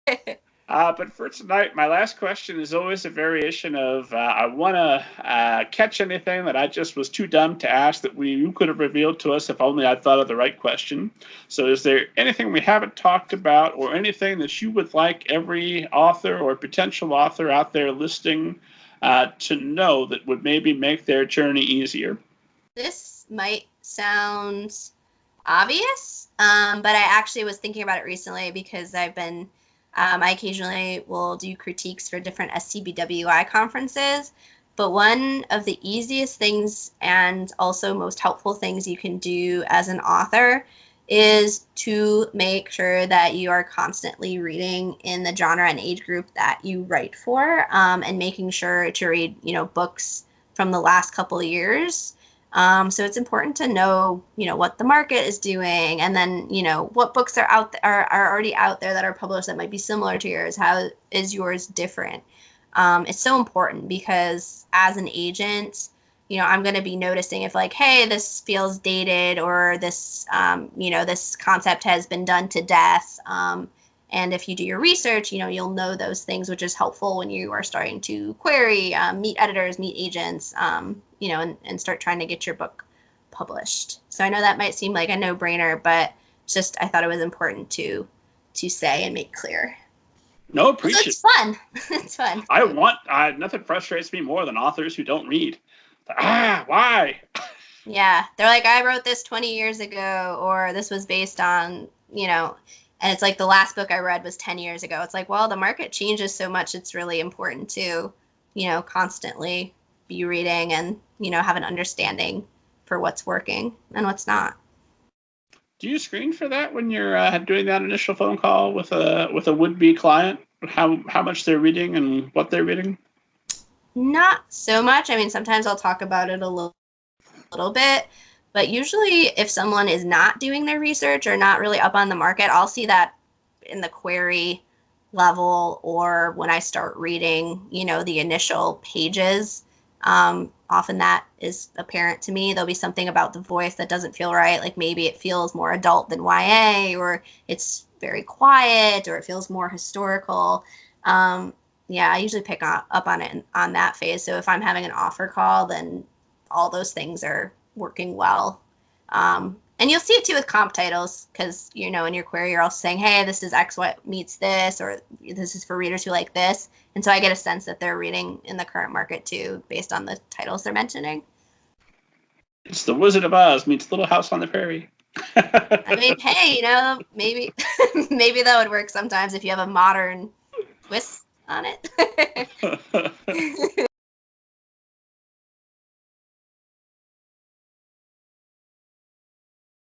But for tonight, my last question is always a variation of I want to catch anything that I just was too dumb to ask that you could have revealed to us if only I thought of the right question. So is there anything we haven't talked about or anything that you would like every author or potential author out there listening to know that would maybe make their journey easier? This might sound obvious, but I actually was thinking about it recently because I occasionally will do critiques for different SCBWI conferences. But one of the easiest things and also most helpful things you can do as an author is to make sure that you are constantly reading in the genre and age group that you write for, and making sure to read, books from the last couple of years. So it's important to know, what the market is doing, and then, what books are already out there that are published that might be similar to yours. How is yours different? It's so important because as an agent, I'm going to be noticing if like, hey, this feels dated, or this, this concept has been done to death. And if you do your research, you'll know those things, which is helpful when you are starting to query, meet editors, meet agents, and start trying to get your book published. So I know that might seem like a no-brainer, but just I thought it was important to say and make clear. No, appreciate it. It's fun. It's fun. Nothing frustrates me more than authors who don't read. Why? Yeah, they're like, I wrote this 20 years ago, or this was based on, and it's like the last book I read was 10 years ago. It's like, well, the market changes so much. It's really important to, constantly be reading and, have an understanding for what's working and what's not. Do you screen for that when you're doing that initial phone call with a would-be client? How much they're reading and what they're reading? Not so much. I mean, sometimes I'll talk about it a little bit, but usually if someone is not doing their research or not really up on the market, I'll see that in the query level or when I start reading, the initial pages. Often that is apparent to me. There'll be something about the voice that doesn't feel right. Like maybe it feels more adult than YA, or it's very quiet, or it feels more historical. Yeah, I usually pick up on it on that phase. So if I'm having an offer call, then all those things are working well. And you'll see it too with comp titles, because, in your query, you're also saying, hey, this is X what meets this, or this is for readers who like this. And so I get a sense that they're reading in the current market too, based on the titles they're mentioning. It's The Wizard of Oz meets Little House on the Prairie. I mean, hey, maybe maybe that would work sometimes if you have a modern twist on it.